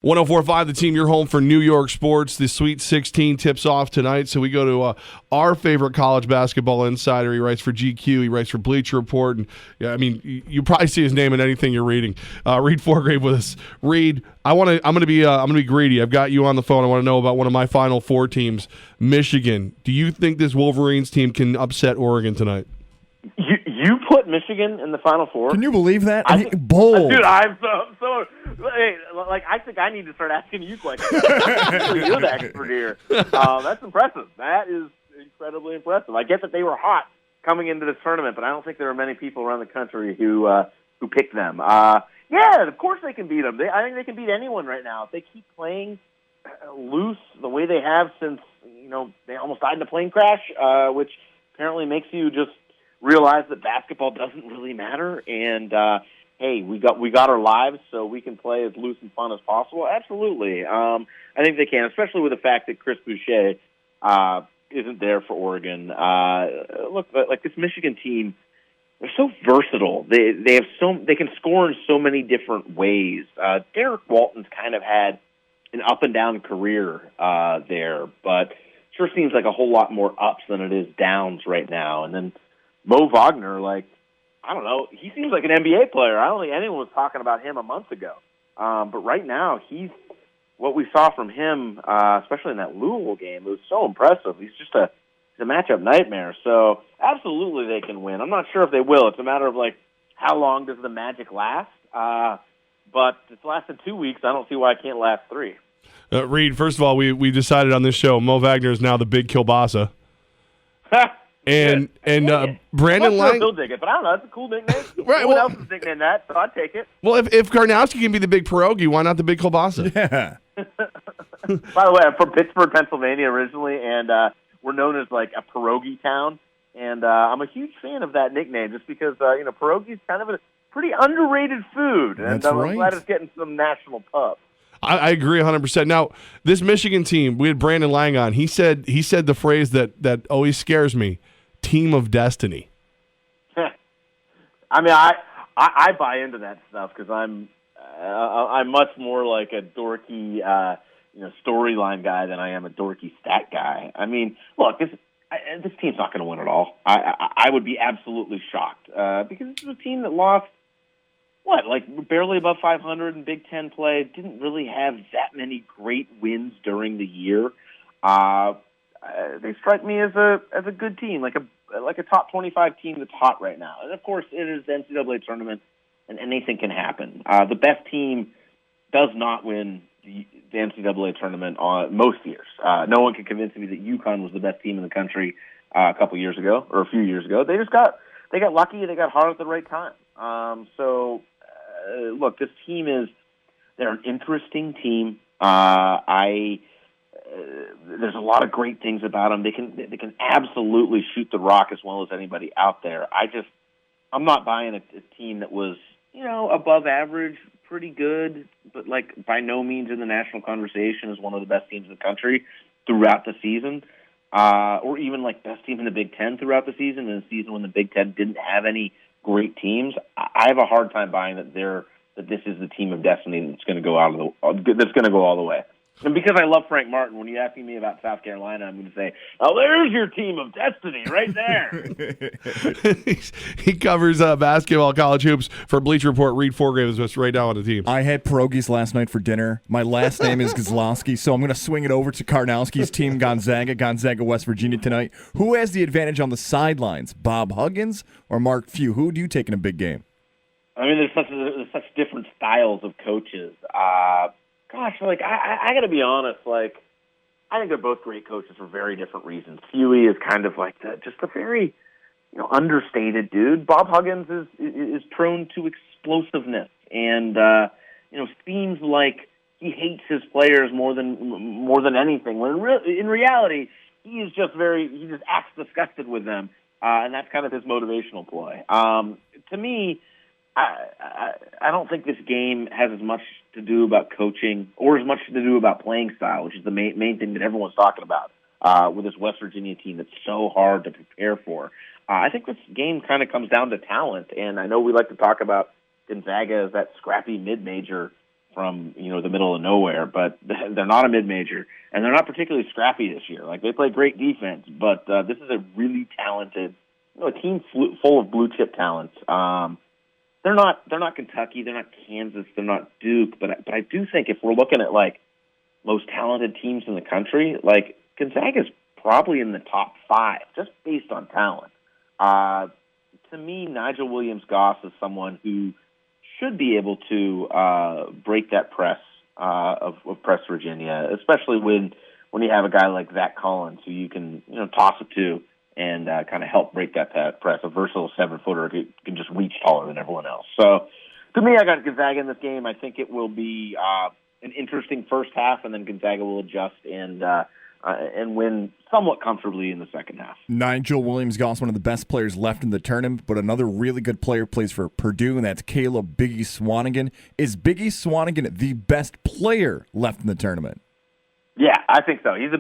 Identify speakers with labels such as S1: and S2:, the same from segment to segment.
S1: 104.5 The Team, your home for New York sports. The Sweet 16 tips off tonight, so we go to our favorite college basketball insider. He writes for GQ, he writes for Bleacher Report, and yeah, I mean, you probably see his name in anything you're reading. Reid Forgrave with us. Reid, I'm gonna be greedy. I've got you on the phone. I want to know about one of my Final Four teams, Michigan. Do you think this Wolverines team can upset Oregon tonight?
S2: You put Michigan in the Final Four?
S3: Can you believe that?
S2: Bold. Dude, I'm so hey, like, I think I need to start asking you questions. You're the expert here. That's impressive. That is incredibly impressive. I get that they were hot coming into this tournament, but I don't think there are many people around the country who picked them. Yeah, of course they can beat them. I think they can beat anyone right now. If they keep playing loose the way they have since, they almost died in a plane crash, which apparently makes you just realize that basketball doesn't really matter, and hey, we got our lives, so we can play as loose and fun as possible. Absolutely, I think they can, especially with the fact that Chris Boucher isn't there for Oregon. Look, like this Michigan team, they're so versatile. They can score in so many different ways. Derek Walton's kind of had an up and down career there, but sure seems like a whole lot more ups than it is downs right now. And then Mo Wagner, I don't know, he seems like an NBA player. I don't think anyone was talking about him a month ago. But right now, what we saw from him, especially in that Louisville game, it was so impressive. He's just a matchup nightmare. So absolutely they can win. I'm not sure if they will. It's a matter of, how long does the magic last? But it's lasted 2 weeks. I don't see why it can't last 3.
S1: Reid, first of all, we decided on this show, Mo Wagner is now the Big Kielbasa. And Brandon Lang.
S2: He'll dig it, but I don't know. That's a cool nickname.
S1: Right.
S2: No one else is nicknamed that, so I'd take it.
S1: Well, if Karnowski can be the Big Pierogi, why not the Big Kielbasa?
S3: Yeah.
S2: By the way, I'm from Pittsburgh, Pennsylvania originally, and we're known as a pierogi town. And I'm a huge fan of that nickname, just because pierogi is kind of a pretty underrated food, and I'm glad it's getting some national pub.
S1: I agree 100%. Now, this Michigan team, we had Brandon Lang on. He said the phrase that always scares me: "Team of destiny."
S2: I mean, I buy into that stuff because I'm much more like a dorky storyline guy than I am a dorky stat guy. I mean, look, this team's not going to win at all. I would be absolutely shocked because this is a team that lost. Barely above 500 in Big Ten play. Didn't really have that many great wins during the year. They strike me as a good team, like a top 25 team that's hot right now. And of course, it is the NCAA tournament, and anything can happen. The best team does not win the NCAA tournament on most years. No one can convince me that UConn was the best team in the country a couple years ago or a few years ago. They got lucky and they got hot at the right time. Look, this team they're an interesting team. There's a lot of great things about them. They can absolutely shoot the rock as well as anybody out there. I'm not buying a team that was, above average, pretty good, but by no means in the national conversation as one of the best teams in the country throughout the season. Or even best team in the Big Ten throughout the season, in a season when the Big Ten didn't have any great teams. I have a hard time buying that this is the team of destiny that's going to go all the way. And because I love Frank Martin, when you're asking me about South Carolina, I'm going to say, "Oh, there's your team of destiny right there."
S1: He covers basketball, college hoops for Bleacher Report. Reid Forgrave is just right now on the team.
S3: I had pierogies last night for dinner. My last name is Gzlowski, so I'm going to swing it over to Karnowski's team, Gonzaga, West Virginia tonight. Who has the advantage on the sidelines, Bob Huggins or Mark Few? Who do you take in a big game?
S2: I mean, there's such different styles of coaches. Gosh, I got to be honest. I think they're both great coaches for very different reasons. Huey is kind of just a very, understated dude. Bob Huggins is prone to explosiveness, and seems like he hates his players more than anything. When in reality, he just acts disgusted with them, and that's kind of his motivational ploy. To me, I don't think this game has as much to do about coaching or as much to do about playing style, which is the main thing that everyone's talking about with this West Virginia team that's so hard to prepare for. I think this game kind of comes down to talent, and I know we like to talk about Gonzaga as that scrappy mid-major from the middle of nowhere, but they're not a mid-major, and they're not particularly scrappy this year. Like, they play great defense, but this is a really talented, a team full of blue chip talents. They're not Kentucky, they're not Kansas, they're not Duke, but I do think if we're looking at like most talented teams in the country, like Gonzaga's probably in the top 5 just based on talent. To me, Nigel Williams-Goss is someone who should be able to break that press of Press Virginia, especially when you have a guy like Zach Collins who you can toss it to and kind of help break that press. A versatile 7-footer who can just reach taller than everyone else. So to me, I got Gonzaga in this game. I think it will be an interesting first half, and then Gonzaga will adjust and win somewhat comfortably in the second half.
S3: Nigel Williams-Goss, one of the best players left in the tournament, but another really good player plays for Purdue, and that's Caleb Biggie Swanigan. Is Biggie Swanigan the best player left in the tournament?
S2: Yeah, I think so. He's the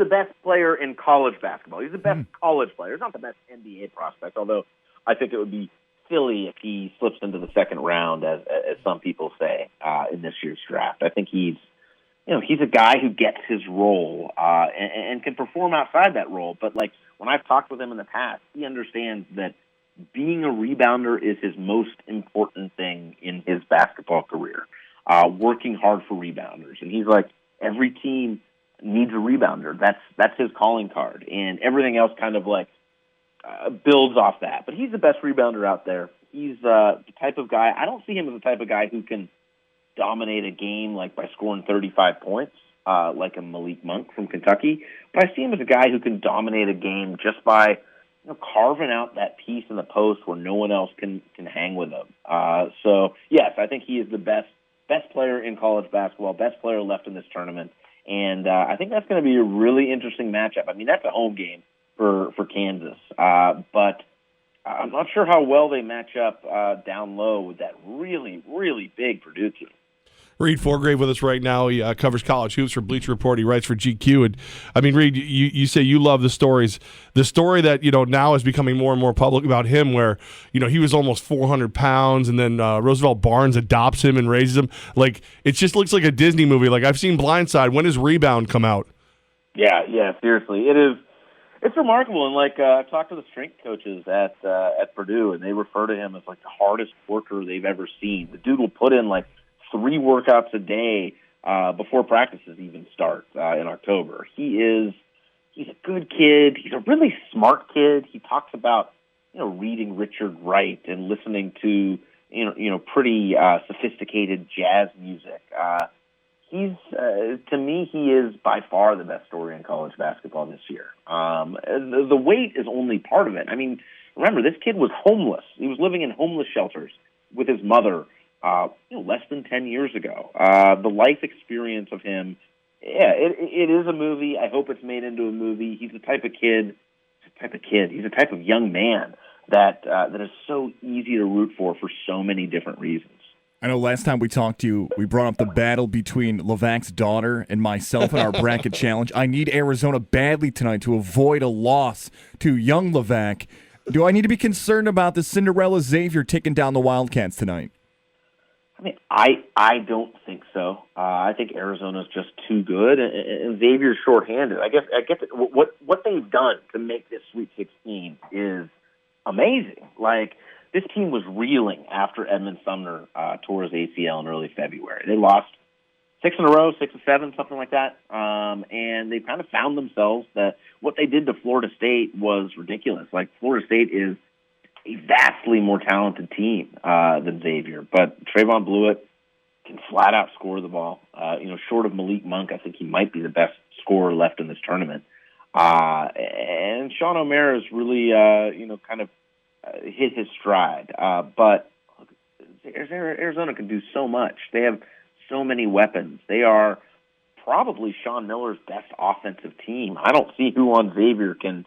S2: best player in college basketball. He's the best college player. He's not the best NBA prospect, although I think it would be silly if he slips into the second round, as some people say, in this year's draft. I think he's a guy who gets his role and can perform outside that role. But like when I've talked with him in the past, he understands that being a rebounder is his most important thing in his basketball career. Working hard for rebounders, and he's like, every team needs a rebounder. That's his calling card, and everything else kind of like builds off that. But he's the best rebounder out there. He's the type of guy. I don't see him as the type of guy who can dominate a game like by scoring 35 points, like a Malik Monk from Kentucky. But I see him as a guy who can dominate a game just by carving out that piece in the post where no one else can hang with him. So yes, I think he is the best player in college basketball, best player left in this tournament, and I think that's going to be a really interesting matchup. I mean, that's a home game for Kansas, but I'm not sure how well they match up down low with that really, really big Purdue team.
S1: Reid Forgrave with us right now. He covers college hoops for Bleacher Report. He writes for GQ. And I mean, Reid, you say you love the stories. The story that now is becoming more and more public about him, where he was almost 400 pounds, and then Roosevelt Barnes adopts him and raises him. Like, it just looks like a Disney movie. Like, I've seen Blindside. When does Rebound come out?
S2: Yeah, seriously, it is. It's remarkable, and like I've talked to the strength coaches at Purdue, and they refer to him as like the hardest worker they've ever seen. The dude will put in like 3 workouts a day before practices even start in October. He's a good kid. He's a really smart kid. He talks about reading Richard Wright and listening to pretty sophisticated jazz music. To me, he is by far the best story in college basketball this year. The weight is only part of it. I mean, remember, this kid was homeless. He was living in homeless shelters with his mother less than 10 years ago. The life experience of him, it is a movie. I hope it's made into a movie. He's the type of kid. He's the type of young man that is so easy to root for so many different reasons.
S3: I know last time we talked to you, we brought up the battle between Levack's daughter and myself in our bracket challenge. I need Arizona badly tonight to avoid a loss to young Levack. Do I need to be concerned about the Cinderella Xavier taking down the Wildcats tonight?
S2: I mean, I don't think so. I think Arizona's just too good, and Xavier's shorthanded. I guess what they've done to make this Sweet 16 is amazing. Like, this team was reeling after Edmund Sumner tore his ACL in early February. They lost 6 in a row, 6 or 7, something like that, and they kind of found themselves that what they did to Florida State was ridiculous. Like, Florida State is a vastly more talented team than Xavier, but Trayvon Blewett can flat out score the ball. Short of Malik Monk, I think he might be the best scorer left in this tournament. And Sean O'Mara is really, kind of hit his stride. But look, Arizona can do so much. They have so many weapons. They are probably Sean Miller's best offensive team. I don't see who on Xavier can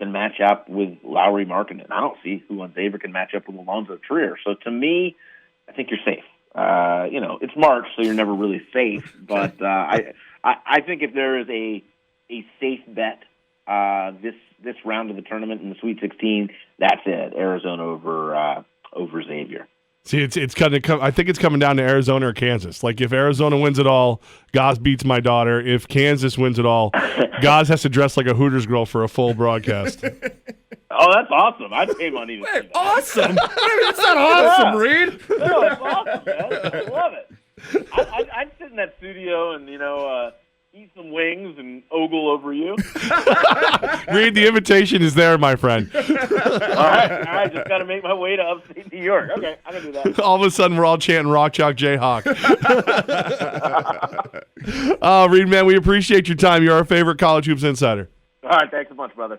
S2: match up with Lauri Markkanen. I don't see who on Xavier can match up with Alonzo Trier. So to me, I think you're safe. It's March, so you're never really safe. But I think if there is a safe bet this round of the tournament in the Sweet 16, that's it. Arizona over Xavier.
S1: See, it's kind of. I think it's coming down to Arizona or Kansas. Like if Arizona wins it all, Gaz beats my daughter. If Kansas wins it all, Gaz has to dress like a Hooters girl for a full broadcast.
S2: Oh, that's awesome! I'd pay money to see that.
S3: Awesome. It's not awesome, Reid.
S2: No, it's awesome, man. I love it. I'd sit in that studio and eat some wings and ogle over you.
S1: Reid, the invitation is there, my friend.
S2: All right, just got to make my way to upstate New York. Okay, I'm gonna do that.
S1: All of a sudden, we're all chanting "Rock Chalk Jayhawk." Reid, man, we appreciate your time. You're our favorite college hoops insider.
S2: All right, thanks a bunch, brother.